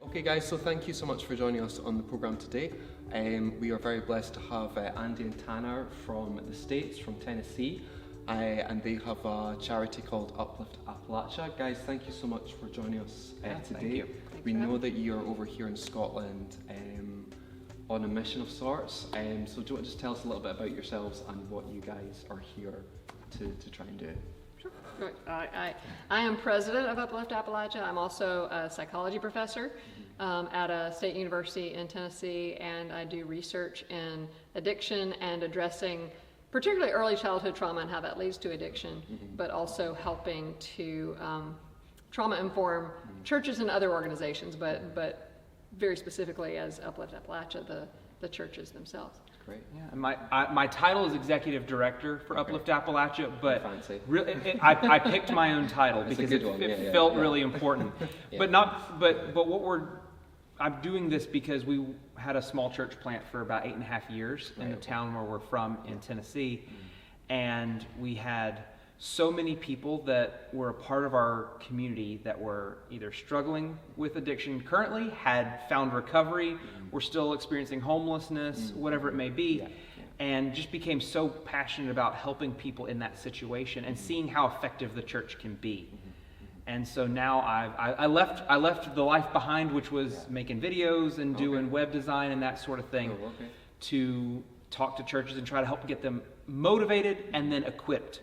Okay guys, so thank you so much for joining us on the program today. We are very blessed to have Andy and Tanner from the States, from Tennessee, and they have a charity called Uplift Appalachia. Guys, thank you so much for joining us today. Thank you. We know that you're over here in Scotland on a mission of sorts, so do you want to just tell us a little bit about yourselves and what you guys are here to try and do? Sure. I am president of Uplift Appalachia. I'm also a psychology professor at a state university in Tennessee, and I do research in addiction and addressing particularly early childhood trauma and how that leads to addiction, but also helping to trauma-inform churches and other organizations, but very specifically as Uplift Appalachia, the churches themselves. Great. Yeah, and my title is executive director for Uplift Appalachia, but fancy. Really, I picked my own title because it felt really important. But I'm doing this because we had a small church plant for about 8.5 years in the town where we're from in Tennessee, and we had so many people that were a part of our community that were either struggling with addiction currently, had found recovery, were still experiencing homelessness, whatever it may be, and just became so passionate about helping people in that situation and seeing how effective the church can be. And so now I left the life behind, which was making videos and doing web design and that sort of thing, to talk to churches and try to help get them motivated and then equipped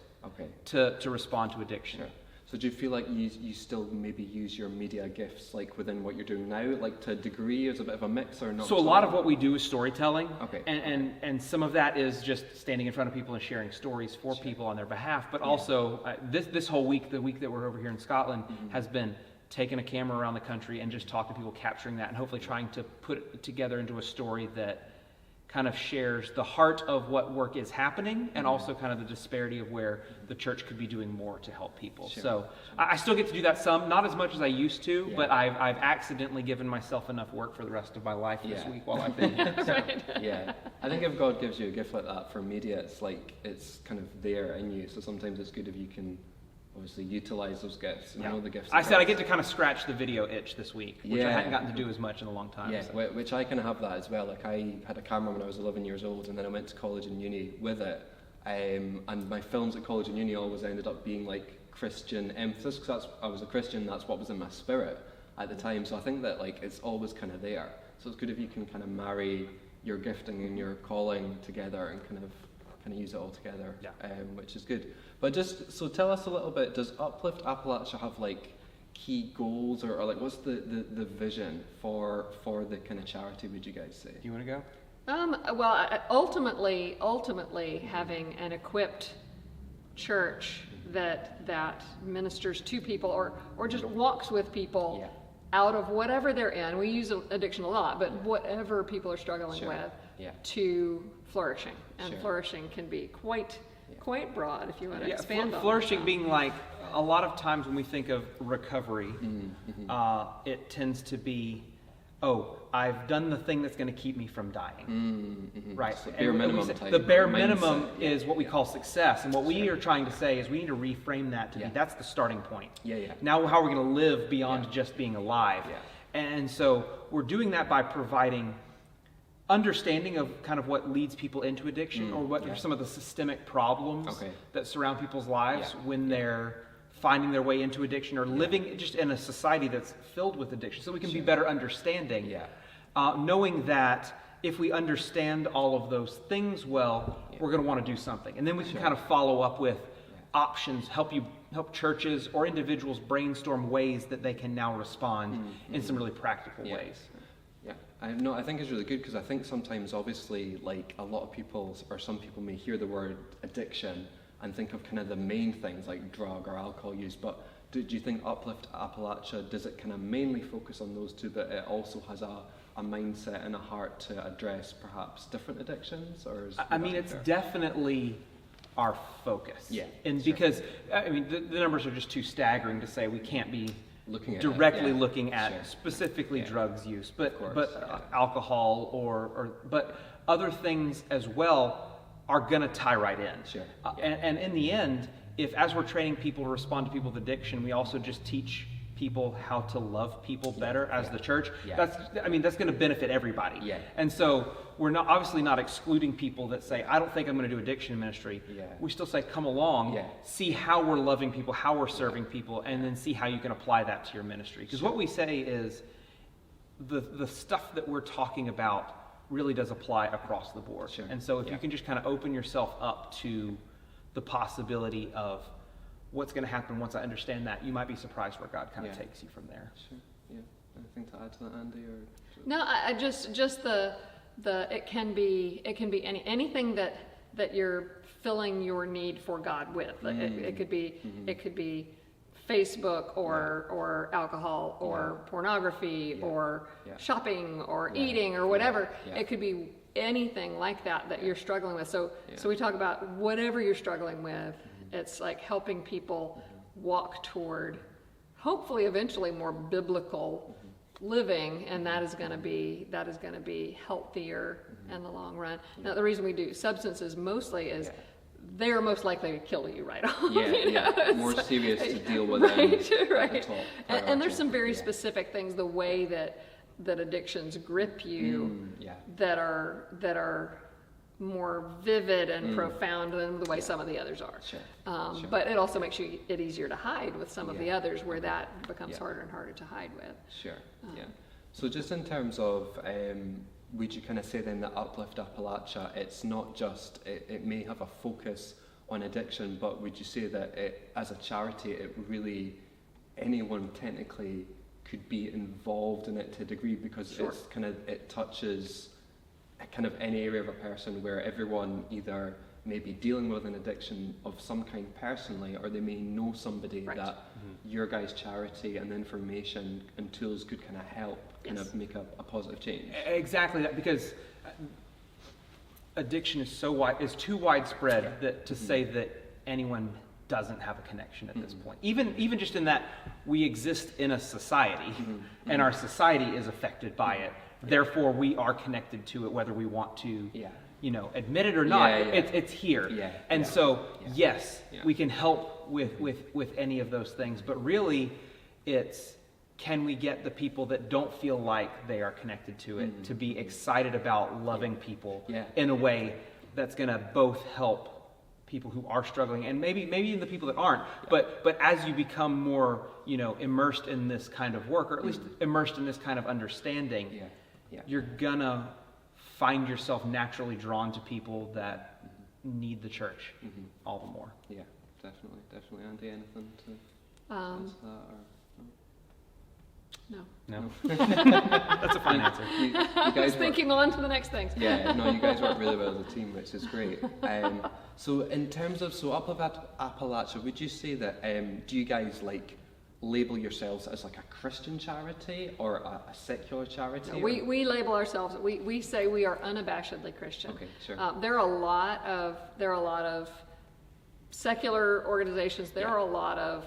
to respond to addiction. Sure. So do you feel like you still maybe use your media gifts like within what you're doing now, like to a degree, as a bit of a mix, or not? So a lot of what we do is storytelling, Okay. and some of that is just standing in front of people and sharing stories for people on their behalf, but also this whole week, the week that we're over here in Scotland, has been taking a camera around the country and just talking to people, capturing that, and hopefully trying to put it together into a story that kind of shares the heart of what work is happening and also kind of the disparity of where the church could be doing more to help people. Sure. So I still get to do that some, not as much as I used to, but I've accidentally given myself enough work for the rest of my life this week while I've been here. So. Yeah, I think if God gives you a gift like that for media, it's like it's kind of there in you. So sometimes it's good if you can obviously utilize those gifts and know the gifts. I said I get to kind of scratch the video itch this week, which I hadn't gotten to do as much in a long time. Yeah, so. Which I kind of have that as well. Like I had a camera when I was 11 years old, and then I went to college and uni with it. And my films at college and uni always ended up being like Christian emphasis, because I was a Christian, that's what was in my spirit at the time. So I think that like it's always kind of there. So it's good if you can kind of marry your gifting and your calling together and kind of use it all together, which is good. But just, so tell us a little bit, does Uplift Appalachia have like key goals or like what's the vision for the kind of charity, would you guys say? Do you want to go? Well, ultimately having an equipped church that ministers to people or just walks with people out of whatever they're in. We use addiction a lot, but whatever people are struggling with to flourishing. And flourishing can be quite broad if you want to expand on flourishing being like, a lot of times when we think of recovery, it tends to be, I've done the thing that's going to keep me from dying, right? So bare minimum type the bare minimum mindset. is what we call success, and what we are trying to say is we need to reframe that to be, that's the starting point. Now how are we going to live beyond just being alive? And so we're doing that by providing understanding of kind of what leads people into addiction, or what are some of the systemic problems that surround people's lives when they're finding their way into addiction or living just in a society that's filled with addiction, so we can be better understanding, knowing that if we understand all of those things well, we're going to want to do something, and then we can kind of follow up with options, help churches or individuals brainstorm ways that they can now respond in some really practical ways. I think it's really good, because I think sometimes obviously like a lot of people or some people may hear the word addiction and think of kind of the main things like drug or alcohol use, but do you think Uplift Appalachia, does it kind of mainly focus on those two, but it also has a mindset and a heart to address perhaps different addictions? Or it's definitely our focus. Because the numbers are just too staggering to say we can't be looking at specifically drugs use, but alcohol but other things as well are going to tie right in. And in the end, if as we're training people to respond to people with addiction, we also just teach people how to love people better as the church, Yeah. that's going to benefit everybody. Yeah. And so we're obviously not excluding people that say, I don't think I'm going to do addiction ministry. Yeah. We still say, come along, see how we're loving people, how we're serving people, and then see how you can apply that to your ministry. Because what we say is the stuff that we're talking about really does apply across the board. Sure. And so if you can just kind of open yourself up to the possibility of what's going to happen once I understand that, you might be surprised where God kind of takes you from there. Sure. Yeah. Anything to add to that, Andy? Or No, I just the it can be anything that you're filling your need for God with. It could be Facebook or alcohol or pornography or shopping or eating or whatever. It could be anything like that you're struggling with. So we talk about whatever you're struggling with. It's like helping people walk toward, hopefully, eventually more biblical living, and that is going to be healthier in the long run. Now, the reason we do substances mostly is they're most likely to kill you right off. More serious to deal with right. And there's some very specific things, the way that addictions grip you, that are more vivid and profound than the way some of the others are. Sure. But it also makes it easier to hide with some of the others, where that becomes harder and harder to hide with. Sure. So just in terms of, would you kind of say then that Uplift Appalachia, it's not just, it may have a focus on addiction, but would you say that as a charity, it really, anyone technically could be involved in it to a degree, because it touches kind of any area of a person, where everyone either may be dealing with an addiction of some kind personally, or they may know somebody that your guys' charity and information and tools could kind of help kind of make a positive change. Exactly that, because addiction is is too widespread that to say that anyone doesn't have a connection at this point. Even just in that we exist in a society, and our society is affected by it. Therefore, we are connected to it, whether we want to, admit it or not. It's here, yes, we can help with any of those things. But really, it's, can we get the people that don't feel like they are connected to it to be excited about loving people in a way that's going to both help people who are struggling, and maybe even the people that aren't, but as you become more immersed in this kind of work, or at least immersed in this kind of understanding, you're gonna find yourself naturally drawn to people that need the church all the more. Yeah, definitely. Andy, anything to add to that? Or? No. That's a fine answer. You guys I was thinking on to the next things. You guys work really well as a team, which is great. So in terms of Uplift Appalachia, would you say that do you guys label yourselves as like a Christian charity or a secular charity? No, we label ourselves. We say we are unabashedly Christian. Okay, sure. There are a lot of secular organizations. There are a lot of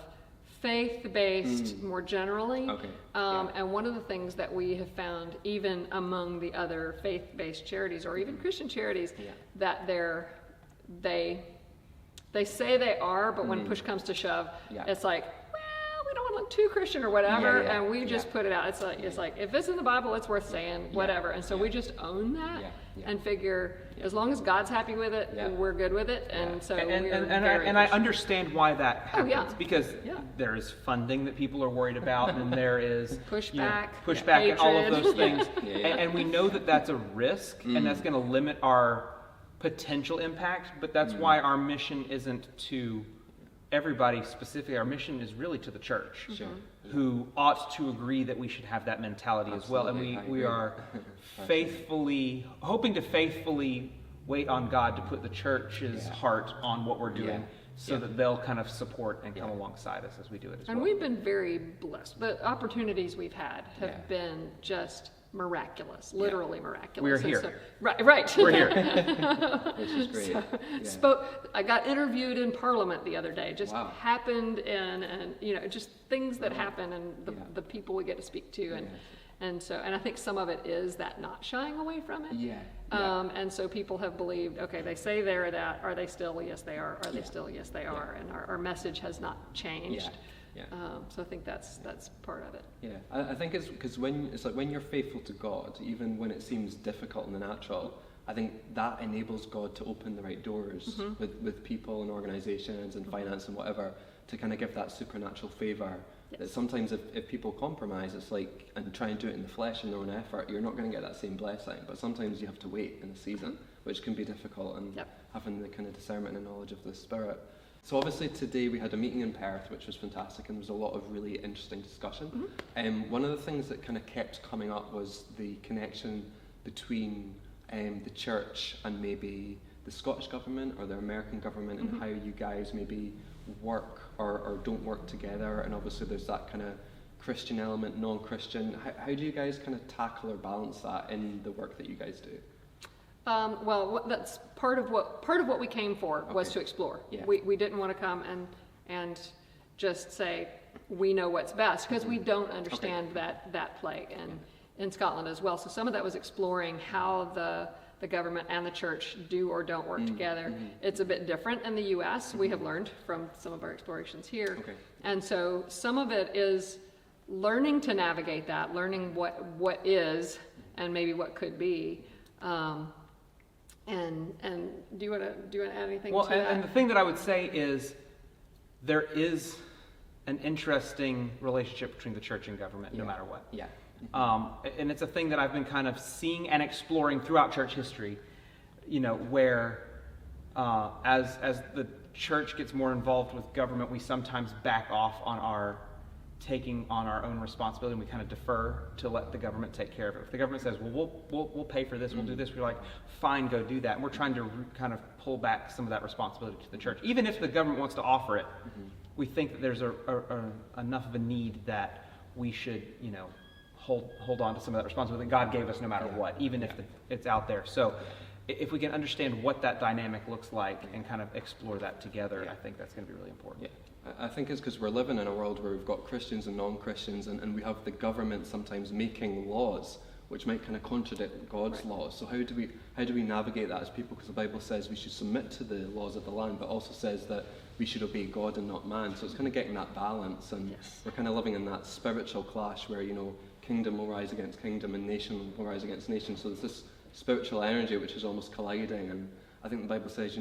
faith-based more generally. Okay. And one of the things that we have found, even among the other faith-based charities or even Christian charities, that they say they are, but when push comes to shove, it's like, well, we don't want to look too Christian or whatever, and we just put it out. It's like if it's in the Bible, it's worth saying, whatever. And so we just own that and figure, as long as God's happy with it, we're good with it. And so I understand why that happens, because there is funding that people are worried about, and there is pushback, and all of those things. And we know that that's a risk, and that's going to limit our potential impact, but that's why our mission isn't to everybody specifically. Our mission is really to the church, who ought to agree that we should have that mentality as well. And we are hoping to faithfully wait on God to put the church's heart on what we're doing, so that they'll kind of support and come alongside us as we do it as well. And we've been very blessed. The opportunities we've had have been just miraculous, literally miraculous. We're here. So, right. We're here. Which is great. I got interviewed in Parliament the other day. Just happened, and just things that happen, and the people we get to speak to, and I think some of it is that not shying away from it. And so people have believed, okay, they say they're that. Are they still? Yes, they are. Are they still? Yes, they are. And our message has not changed. Yeah. So I think that's part of it. Yeah, I think it's because when you're faithful to God, even when it seems difficult in the natural, I think that enables God to open the right doors with people and organizations and finance and whatever to kind of give that supernatural favor. Yes. That sometimes if people compromise, it's like, and try and do it in the flesh in their own effort, you're not going to get that same blessing. But sometimes you have to wait in a season, which can be difficult, and having the kind of discernment and knowledge of the Spirit. So obviously today we had a meeting in Perth, which was fantastic, and there was a lot of really interesting discussion. One of the things that kind of kept coming up was the connection between the church and maybe the Scottish government or the American government, and how you guys maybe work or don't work together. And obviously there's that kind of Christian element, non-Christian. How do you guys kind of tackle or balance that in the work that you guys do? Well, that's part of what we came for, was to explore. Yeah. We didn't want to come and just say we know what's best, because we don't understand that plague in Scotland as well. So some of that was exploring how the government and the church do or don't work together. It's a bit different in the U.S. We have learned from some of our explorations here. And so some of it is learning to navigate that, learning what is and maybe what could be. And do you want to add anything to that? And the thing that I would say is there is an interesting relationship between the church and government, no matter what. Yeah. And it's a thing that I've been kind of seeing and exploring throughout church history, where as the church gets more involved with government, we sometimes back off on taking on our own responsibility, and we kind of defer to let the government take care of it. If the government says, well, we'll pay for this, we'll do this, we're like, fine, go do that. And we're trying to kind of pull back some of that responsibility to the church. Even if the government wants to offer it, we think that there's enough of a need that we should, hold on to some of that responsibility that God gave us no matter what, even if it's out there. So if we can understand what that dynamic looks like and kind of explore that together, I think that's going to be really important. Yeah. I think it's because we're living in a world where we've got Christians and non-Christians, and we have the government sometimes making laws which might kind of contradict God's laws. So how do we navigate that as people? Because the Bible says we should submit to the laws of the land, but also says that we should obey God and not man. So it's kind of getting that balance, and we're kind of living in that spiritual clash where kingdom will rise against kingdom and nation will rise against nation. So there's this spiritual energy which is almost colliding, and I think the Bible says,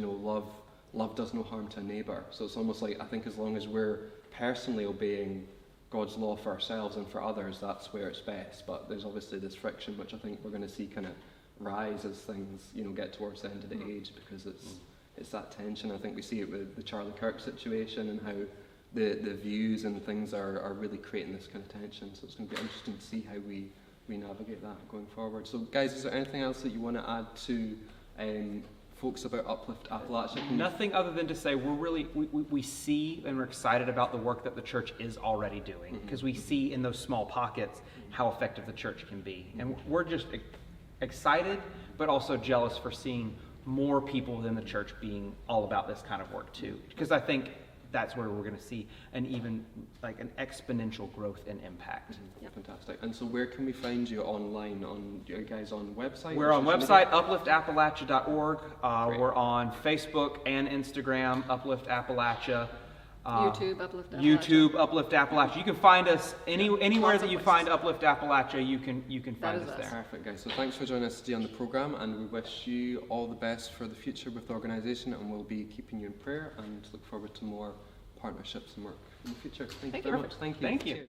love does no harm to a neighbour. So it's almost like, I think as long as we're personally obeying God's law for ourselves and for others, that's where it's best. But there's obviously this friction which I think we're going to see kind of rise as things get towards the end of the age, because it's that tension. I think we see it with the Charlie Kirk situation and how the views and things are really creating this kind of tension. So it's going to be interesting to see how we navigate that going forward. So guys, is there anything else that you want to add to folks about Uplift Appalachia? Nothing other than to say we see and we're excited about the work that the church is already doing, because we see in those small pockets how effective the church can be. And we're just excited, but also jealous for seeing more people within the church being all about this kind of work too, because I think that's where we're going to see an exponential growth in impact. Fantastic. And so where can we find you online? Are you guys on website? We're on website, upliftappalachia.org. We're on Facebook and Instagram, Uplift Appalachia. YouTube, Uplift Appalachia. YouTube, Uplift Appalachia. You can find us anywhere that you find Uplift Appalachia. You can find us there. Perfect, guys. So thanks for joining us today on the program, and we wish you all the best for the future with the organisation, and we'll be keeping you in prayer and look forward to more partnerships and work in the future. Thank you very much. Thank you. Thank you.